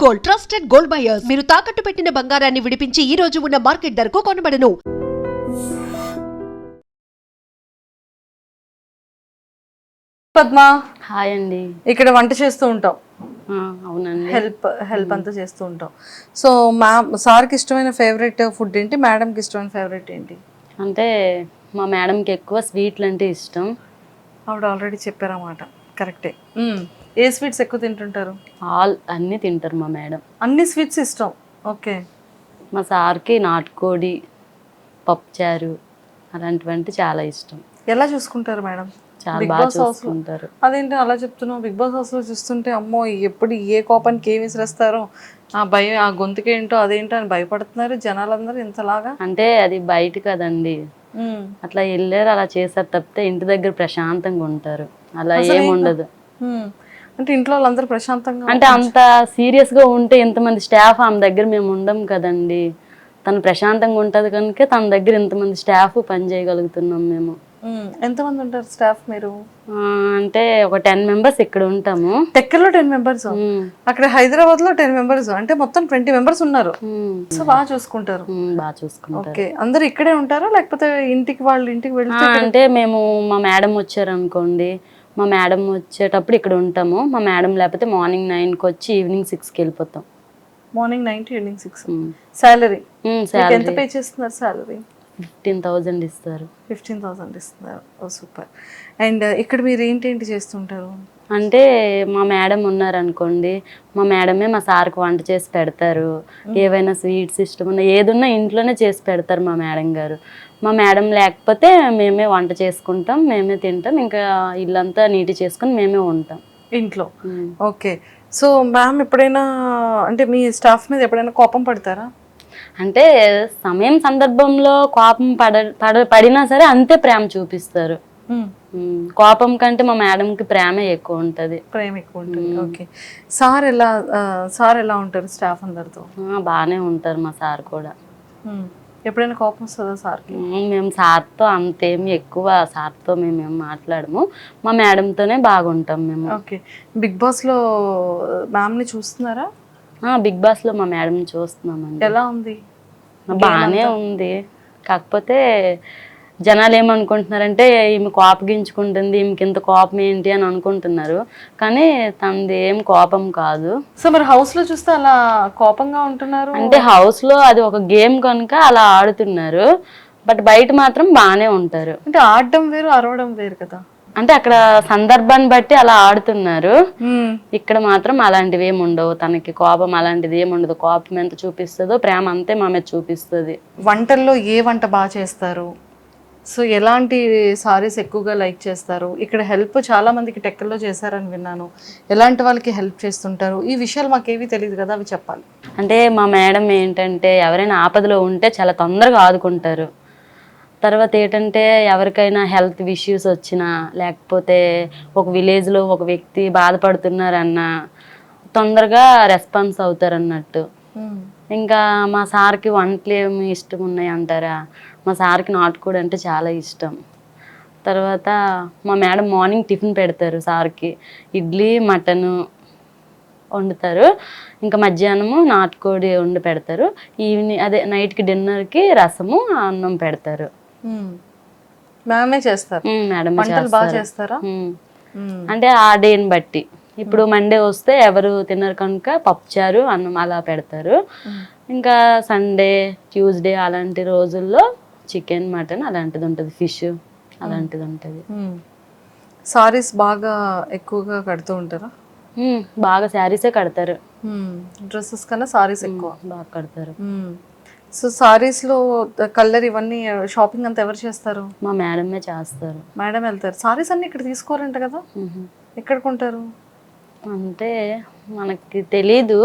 Gold, trusted gold buyers. మీరు తాకట్టు పెట్టిన బంగారాన్ని విడిపించి ఈ రోజు ఉన్న మార్కెట్ ధరకు కొనబడను. పద్మ, హాయ్ అండి. ఇక్కడ వంట చేస్తూ ఉంటాం. అవునండి. హెల్ప్ అంతా చేస్తూ ఉంటాం. సో సార్కి ఇష్టమైన ఫేవరెట్ ఫుడ్ ఏంటి, మేడంకి ఇష్టమైన ఫేవరెట్ ఏంటి? అంటే మా మేడంకి ఎక్కువ స్వీట్లు అంటే ఇష్టం. ఆవిడ ఆల్రెడీ చెప్పారన్నమాట. కరెక్టే. ఏ స్వీట్స్ ఎక్కువ తింటుంటారు? అన్నీ తింటారు మా మేడం. అన్ని స్వీట్స్ ఇష్టం. ఓకే. మా సార్కి నాటుకోడి, పప్పుచారు అలాంటివంటే చాలా ఇష్టం. ఎలా చూసుకుంటారు మేడం? చాలా బిగ్ బాగా బాస్ హౌస్ లో. చూసుకుంటారు. అదేంటి అలా చెప్తున్నావు? బిగ్ బాస్ హౌస్ లో చూస్తుంటే అమ్మో ఎప్పుడు ఏ కోపానికి ఏమి విసిరేస్తారో, ఆ భయం, ఆ గొంతుకేంటో అదేంటో అని భయపడుతున్నారు జనాలందరూ ఇంతలాగా. అంటే అది బయట కదండి, అట్లా వెళ్ళారు అలా చేశారు తప్పితే ఇంటి దగ్గర ప్రశాంతంగా ఉంటారు. అలా ఏముండదు. అంటే ఇంట్లో వాళ్ళందరూ ప్రశాంతంగా, అంటే అంత సీరియస్ గా ఉంటే ఇంతమంది స్టాఫ్ ఆమె దగ్గర మేము ఉండం కదండి. తను ప్రశాంతంగా ఉంటది కనుక తన దగ్గర ఇంతమంది స్టాఫ్ పని చేయగలుగుతున్నాం మేము. ఎంతమంది ఉంటారు స్టాఫ్ మీరు? అంటే ఒక 10 members ఇక్కడ ఉంటాము. టెక్కల్లో 10 members, అక్కడ హైదరాబాద్ లో 10 members, అంటే మొత్తం 20 members ఉన్నారు. సో బాగా చూసుకుంటారు. బాగా చూసుకుంటారు. ఓకే. అందరు ఇక్కడే ఉంటారా లేకపోతే ఇంటికి వాళ్ళ ఇంటికి వెళ్తే? అంటే మేము మా మేడం వచ్చారు అనుకోండి, మా మేడం వచ్చేటప్పుడు ఇక్కడ ఉంటాము. మా మేడం లేకపోతే మార్నింగ్ 9కి వచ్చి ఈవినింగ్ 6కి వెళ్ళిపోతాం. Morning 9 to evening 6. సాలరీ ఎంత పే చేస్తున్నారు? సాలరీ 15,000 ఇస్తారు. 15,000 ఇస్తున్నారు. ఓ సూపర్. అండ్ ఇక్కడ మీరు ఏంటేంటి చేస్తుంటారు? అంటే మా మేడం ఉన్నారనుకోండి, మా మేడమే మా సార్కి వంట చేసి పెడతారు. ఏవైనా స్వీట్స్ ఇష్టం ఉన్నా ఏదున్నా ఇంట్లోనే చేసి పెడతారు మా మేడం గారు. మా మేడం లేకపోతే మేమే వంట చేసుకుంటాం, మేమే తింటాం, ఇంకా ఇల్లంతా నీట్ చేసుకుని మేమే ఉంటాం ఇంట్లో. ఓకే. సో మ్యామ్ ఎప్పుడైనా అంటే మీ స్టాఫ్ మీద ఎప్పుడైనా కోపం పడతారా? అంటే సమయం సందర్భంలో కోపం పడినా సరే అంతే ప్రేమ చూపిస్తారు. కోపం కంటే మా మేడంకి ప్రేమ ఎక్కువ ఉంటది. ప్రేమ ఎక్కువ ఉంటుంది. ఓకే. సార్ ఎలా ఉంటారు స్టాఫ్ అందరితో? బాగానే ఉంటారు మా సార్ కూడా. ఎప్పుడైనా కోపం వస్తుందా సార్కి? మేము సార్తో అంతేమి ఎక్కువ సార్తో మేమేం మాట్లాడము, మా మేడంతోనే బాగుంటాం మేము. ఓకే. బిగ్ బాస్ లో మ్యామ్ ని చూస్తున్నారా? బిగ్ బాస్ లో మా మేడం చూస్తున్నామండి. ఎలా ఉంది? బాగానే ఉంది. కాకపోతే జనాలు ఏమనుకుంటున్నారంటే ఈమె కోపగించుకుంటుంది, ఈమెకి ఇంత కోపం ఏంటి అని అనుకుంటున్నారు. కానీ తనది ఏం కోపం కాదు. సో మరి హౌస్ లో చూస్తే అలా కోపంగా ఉంటున్నారు? అంటే హౌస్ లో అది ఒక గేమ్ కనుక అలా ఆడుతున్నారు, బట్ బయట మాత్రం బాగానే ఉంటారు. అంటే ఆడడం వేరు, అరవడం వేరు కదా. అంటే అక్కడ సందర్భాన్ని బట్టి అలా ఆడుతున్నారు. ఇక్కడ మాత్రం అలాంటివి ఏమి ఉండవు. తనకి కోపం అలాంటిది ఏమి ఉండదు. కోపం ఎంత చూపిస్తుందో ప్రేమ అంతే మా మీద చూపిస్తుంది. వంటల్లో ఏ వంట బాగా చేస్తారు? సో ఎలాంటి సారీస్ ఎక్కువగా లైక్ చేస్తారు? ఇక్కడ హెల్ప్ చాలా మందికి టెక్కల్లో చేశారని విన్నాను. ఎలాంటి వాళ్ళకి హెల్ప్ చేస్తుంటారు? ఈ విషయాలు మాకేమీ తెలియదు కదా, అవి చెప్పాలి. అంటే మా మేడం ఏంటంటే ఎవరైనా ఆపదలో ఉంటే చాలా తొందరగా ఆదుకుంటారు. తర్వాత ఏంటంటే ఎవరికైనా హెల్త్ ఇష్యూస్ వచ్చినా, లేకపోతే ఒక విలేజ్లో ఒక వ్యక్తి బాధపడుతున్నారన్నా తొందరగా రెస్పాన్స్ అవుతారు అన్నట్టు. ఇంకా మా సార్కి వంటలు ఏమి ఇష్టం ఉన్నాయి అంటారా, మా సార్కి నాటుకోడి అంటే చాలా ఇష్టం. తర్వాత మా మేడం మార్నింగ్ టిఫిన్ పెడతారు సార్కి, ఇడ్లీ మటను వండుతారు. ఇంకా మధ్యాహ్నము నాటుకోడి వండి పెడతారు. ఈవినింగ్ అదే నైట్కి డిన్నర్కి రసము అన్నం పెడతారు. మేమే చేస్తారు. మేడం బాగా చేస్తారా? అంటే ఆ డేని బట్టి. ఇప్పుడు మండే వస్తే ఎవరు తినరు కనుక పప్పుచారు అన్నం అలా పెడతారు. ఇంకా సండే ట్యూస్డే అలాంటి రోజుల్లో చికెన్ మటన్ అలాంటిది ఉంటుంది, ఫిష్ అలాంటిది ఉంటుంది. సారీస్ బాగా ఎక్కువగా కడుతూ ఉంటారా? బాగా శారీసే కడతారు. డ్రెస్సెస్ కన్నా సారీస్ ఎక్కువ బాగా కడతారు. సో సారీస్ లో కలర్ ఇవన్నీ షాపింగ్ అంతా ఎవరు చేస్తారు? మా మేడమే చేస్తారు. మేడం వెళ్తారు. సారీస్ అన్ని ఇక్కడ తీసుకోరంట కదా, ఎక్కడ కొంటారు? అంటే మనకి తెలీదు,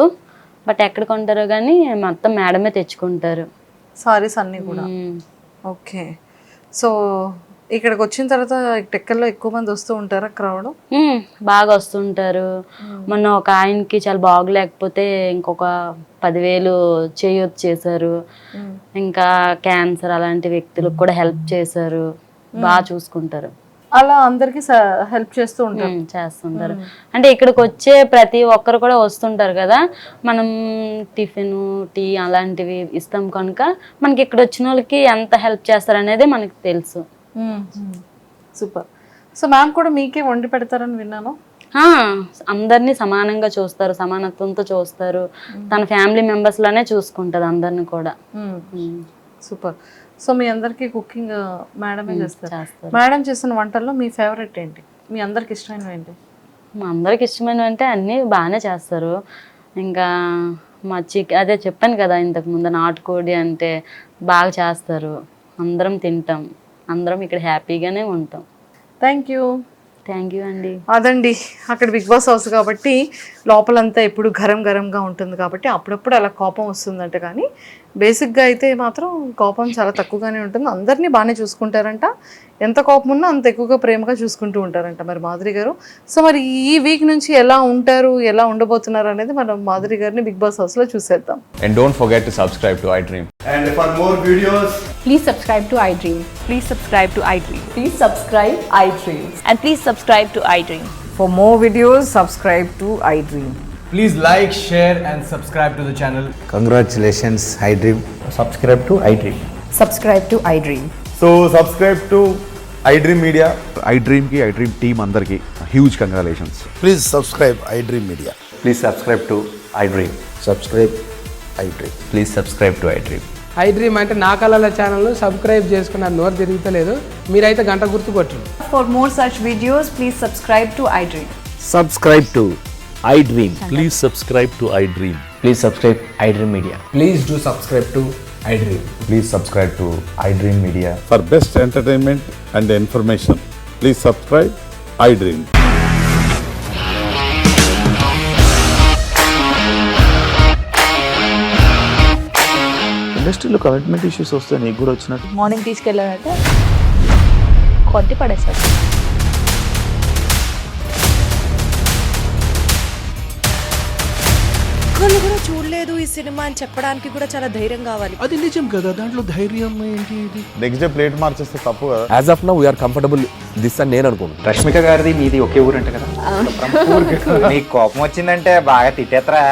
బట్ ఎక్కడ కొంటారో కానీ మొత్తం మేడమే తెచ్చుకుంటారు సారీస్ అన్ని కూడా. ఓకే. సో ఇక్కడికి వచ్చిన తర్వాత టెక్కల్లో ఎక్కువ మంది వస్తూ ఉంటారా? క్రౌడ్ బాగా వస్తుంటారు. మొన్న ఒక ఆయనకి చాలా బాగలేకపోతే ఇంకొక 10,000 చేయొచ్చు చేశారు. ఇంకా క్యాన్సర్ అలాంటి వ్యక్తులకు కూడా హెల్ప్ చేశారు. బాగా చూసుకుంటారు. అలా అందరికి హెల్ప్ చేస్తూ ఉంటారు. చేస్తుంటారు. అంటే ఇక్కడికి వచ్చే ప్రతి ఒక్కరు కూడా వస్తుంటారు కదా, మనం టిఫిన్ టీ అలాంటివి ఇస్తాం కనుక మనకి ఇక్కడ వచ్చిన వాళ్ళకి ఎంత హెల్ప్ చేస్తారు అనేది మనకి తెలుసు. సూపర్. సో మ్యామ్ కూడా మీకే వండి పెడతారని విన్నాను. అందరినీ సమానంగా చూస్తారు, సమానత్వంతో చూస్తారు. తన ఫ్యామిలీ మెంబర్స్ లానే చూసుకుంటది అందరిని కూడా. సూపర్. సో మీ అందరికి కుకింగ్ మేడమే చేస్తారు. మేడం చేసిన వంటల్లో మీ ఫేవరెట్ ఏంటి, మీ అందరికి ఇష్టమైనవి ఏంటి? మా అందరికి ఇష్టమైనవి అంటే అన్నీ బాగానే చేస్తారు. ఇంకా మా అదే చెప్పాను కదా ఇంతకు ముందు, నాటుకోడి అంటే బాగా చేస్తారు. అందరం తింటాం, అందరం ఇక్కడ హ్యాపీగానే ఉంటాం. థ్యాంక్ యూ అండి. అదండి, అక్కడ బిగ్ బాస్ హౌస్ కాబట్టి లోపలంతా ఎప్పుడు గరంగా ఉంటుంది కాబట్టి అప్పుడప్పుడు అలా కోపం వస్తుందంట. కానీ బేసిక్గా అయితే మాత్రం కోపం చాలా తక్కువగానే ఉంటుంది. అందరినీ బాగానే చూసుకుంటారంట. ఎంత కోపం ఉన్నా అంత ఎక్కువగా ప్రేమగా చూసుకుంటూ ఉంటారంట మరి మాధురి గారు. సో మరి ఈ వీక్ నుంచి ఎలా ఉంటారు, ఎలా ఉండబోతున్నారు అనేది మనం మాధురి గారిని బిగ్ బాస్ హౌస్లో చూసేద్దాం. And don't forget to subscribe to iDream. And for more videos, Please subscribe to iDream. Please subscribe to iDream. Please subscribe iDream. And please subscribe to iDream. For more videos, subscribe to iDream. please like, share and subscribe to the channel. Congratulations, iDream. Subscribe to iDream. Subscribe to iDream. So subscribe to iDream Media. iDream ki iDream team andarki huge congratulations. Please subscribe iDream Media. Please subscribe to iDream. Subscribe iDream. Please subscribe to iDream. iDream అంటే నా కళల channel subscribe చేసుకున్న నోరు తిరుగుతలేదు, మీరైతే గంట గుర్తు కొట్టండి. For more such videos, please subscribe to iDream. Subscribe to iDream. Please subscribe to iDream. Please subscribe iDream Media. Please do subscribe to iDream. Please subscribe to iDream Media. For best entertainment and information, please subscribe iDream. ఇండస్ట్రీలో commitment issues వస్తే నీకు కూడా వచ్చినట్టు morning తీసుకెళ్ళారంటే కొట్టి పడేస్తారు. ఒక్కళ్ళు కూడా చూడలేదు ఈ సినిమా అని చెప్పడానికి కూడా చాలా ధైర్యం కావాలి. అది నిజం కదా, దాంట్లో ధైర్యం ఏంటి? ఇది నెక్స్ట్ డే ప్లేట్ మార్చేస్తే తప్పు కదా. As of now we're comfortable this అని నేను అనుకుంటున్నాను. రష్మిక గారిది మీది ఒకే ఊరంట కదా. నీకు కోపం వచ్చిందంటే బాగా తిట్టేత్తరా?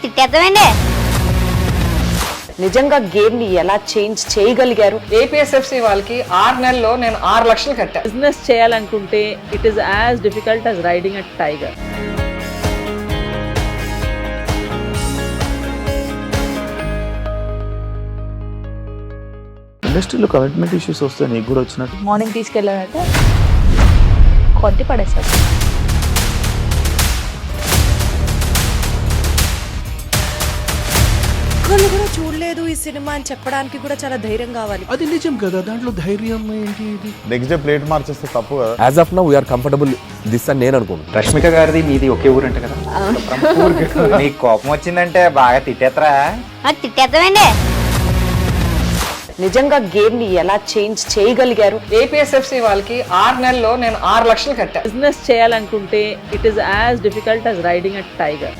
తిట్టేద్దామండి. నిజంగా గేమ్ ని ఎలా చేంజ్ చేయగలిగారు? ఏపీఎస్ఎఫ్సి వాళ్ళకి 6 నెలల్లో నేను 6 లక్షలు కట్టా. బిజినెస్ చేయాలనుకుంటే it is as difficult as riding a tiger. ఇండస్ట్రీలో కమిట్మెంట్ ఇష్యూస్ వస్తే నీకు కూడా వచ్చినట్టు మార్నింగ్ తీసుకెళ్ళారంటే కొట్టి పడేస్తారు. ఒక్కళ్ళు కూడా చూడలేదు ఈ సినిమా అని చెప్పడానికి కూడా చాలా ధైర్యం కావాలి. అది నిజం కదా, దాంట్లో ధైర్యం ఏంటి? ఇది నెక్స్ట్ డే ప్లేట్ మార్చేస్తే తప్పు కదా. As of now we're comfortable this అని నేను అనుకుంటున్నాను. రష్మిక గారిది మీది ఒకే ఊరంట కదా. నీకు కోపం వచ్చిందంటే బాగా తిట్టేత్తరా? తిట్టేద్దామండి. నిజంగా గేమ్ ని ఎలా చేంజ్ చేయగలిగారు? ఏపీఎస్ఎఫ్సి వాళ్ళకి 6 నెలల్లో నేను 6 లక్షలు కట్టా. బిజినెస్ చేయాలనుకుంటే it is as difficult as riding a tiger.